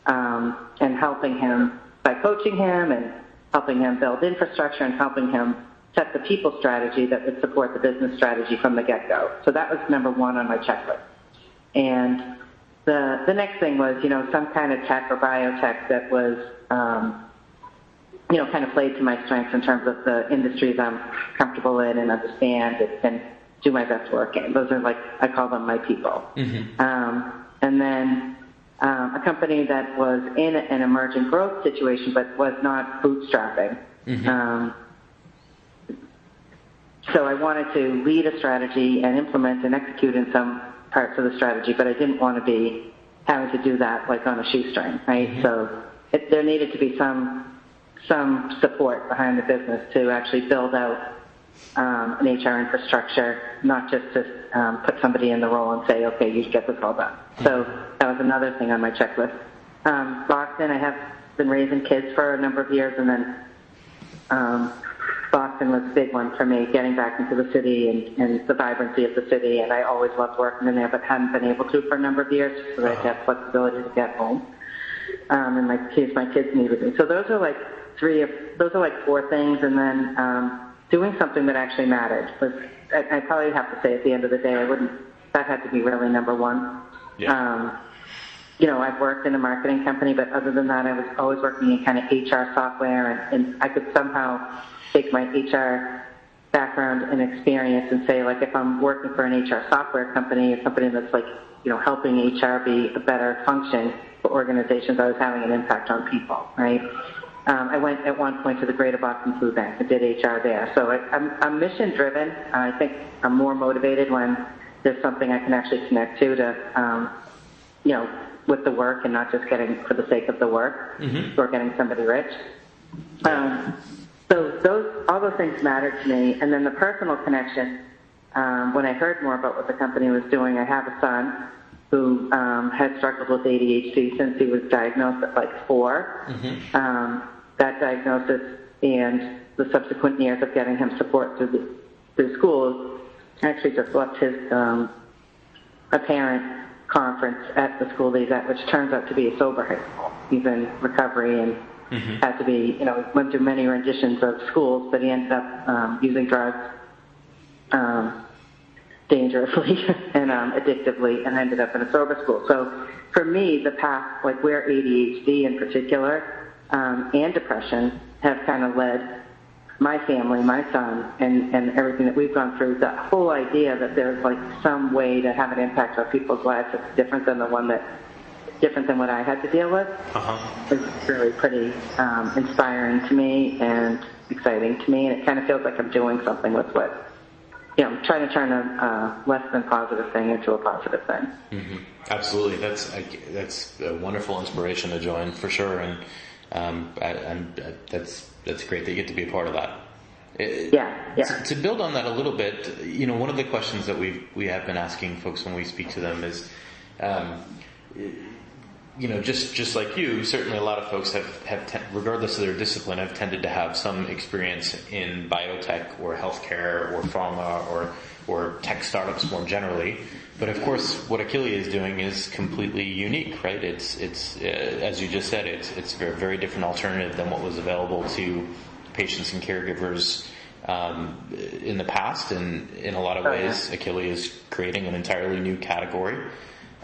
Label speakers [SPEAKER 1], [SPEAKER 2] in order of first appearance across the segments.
[SPEAKER 1] and helping him by coaching him and helping him build infrastructure and helping him set the people strategy that would support the business strategy from the get-go. So that was number one on my checklist. And the next thing was, some kind of tech or biotech that was, kind of played to my strengths in terms of the industries I'm comfortable in and understand and do my best work in. Those are I call them my people. Mm-hmm. And then a company that was in an emerging growth situation but was not bootstrapping. Mm-hmm. So I wanted to lead a strategy and implement and execute in some parts of the strategy, but I didn't want to be having to do that on a shoestring, right? Mm-hmm. So there needed to be some support behind the business to actually build out an HR infrastructure, not just to put somebody in the role and say, okay, you get this all done. Mm-hmm. So that was another thing on my checklist. Boston, I have been raising kids for a number of years, and then Boston was a big one for me, getting back into the city and the vibrancy of the city, and I always loved working in there, but hadn't been able to for a number of years so that I had flexibility to get home. And my kids needed me. So those are four things, and then doing something that actually mattered. I probably have to say at the end of the day, that had to be really number one. Yeah. I've worked in a marketing company, but other than that, I was always working in kind of HR software, and I could somehow take my HR background and experience and say, if I'm working for an HR software company, a company that's helping HR be a better function for organizations, I was having an impact on people, right? I went at one point to the Greater Boston Food Bank and did HR there. So I'm mission-driven. I think I'm more motivated when there's something I can actually connect to with the work and not just getting for the sake of the work mm-hmm. or getting somebody rich. So all those things mattered to me. And then the personal connection, when I heard more about what the company was doing, I have a son who had struggled with ADHD since he was diagnosed at 4. Mm-hmm. That diagnosis and the subsequent years of getting him support through schools actually just left his a parent conference at the school he's at, which turns out to be a sober high school. He's in recovery and mm-hmm. had to be, went through many renditions of schools, but he ended up using drugs dangerously and addictively and ended up in a sober school. So for me, the path, where ADHD in particular and depression have kind of led my family, my son, and everything that we've gone through, the whole idea that there's some way to have an impact on people's lives that's different than what I had to deal with is really pretty inspiring to me and exciting to me, and it kind of feels like I'm doing something with I'm trying to turn a less than positive thing into a positive thing.
[SPEAKER 2] Mm-hmm. Absolutely, that's a wonderful inspiration to join for sure, and that's great that you get to be a part of that.
[SPEAKER 1] Yeah.
[SPEAKER 2] To build on that a little bit, one of the questions that we have been asking folks when we speak to them is, just like you, certainly a lot of folks have regardless of their discipline, have tended to have some experience in biotech or healthcare or pharma or tech startups more generally. But of course, what Achille is doing is completely unique, right? It's as you just said, it's a very, very different alternative than what was available to patients and caregivers in the past. And in a lot of ways, Achille is creating an entirely new category.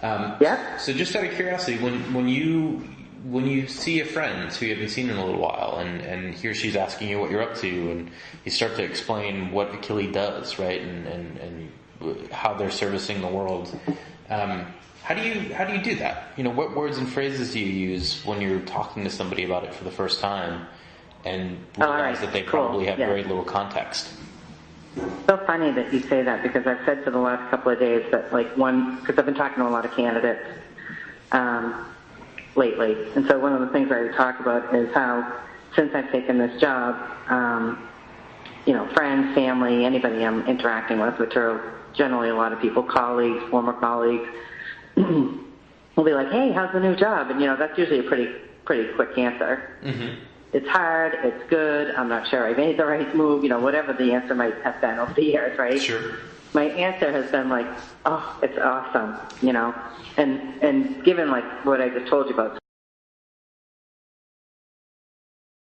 [SPEAKER 2] So just out of curiosity, when you see a friend who you haven't seen in a little while, and he or she's asking you what you're up to, and you start to explain what Achille does, right, and how they're servicing the world, how do you do that? What words and phrases do you use when you're talking to somebody about it for the first time, and realize that they probably have very little context?
[SPEAKER 1] So funny that you say that, because I've said for the last couple of days that because I've been talking to a lot of candidates lately, and so one of the things I talk about is how since I've taken this job, friends, family, anybody I'm interacting with, which are generally a lot of people, colleagues, former colleagues, will be like, "Hey, how's the new job?" And that's usually a pretty quick answer. Mm-hmm. It's hard, it's good, I'm not sure I made the right move, whatever the answer might have been over the years, right?
[SPEAKER 2] Sure.
[SPEAKER 1] My answer has been it's awesome, and given what I just told you about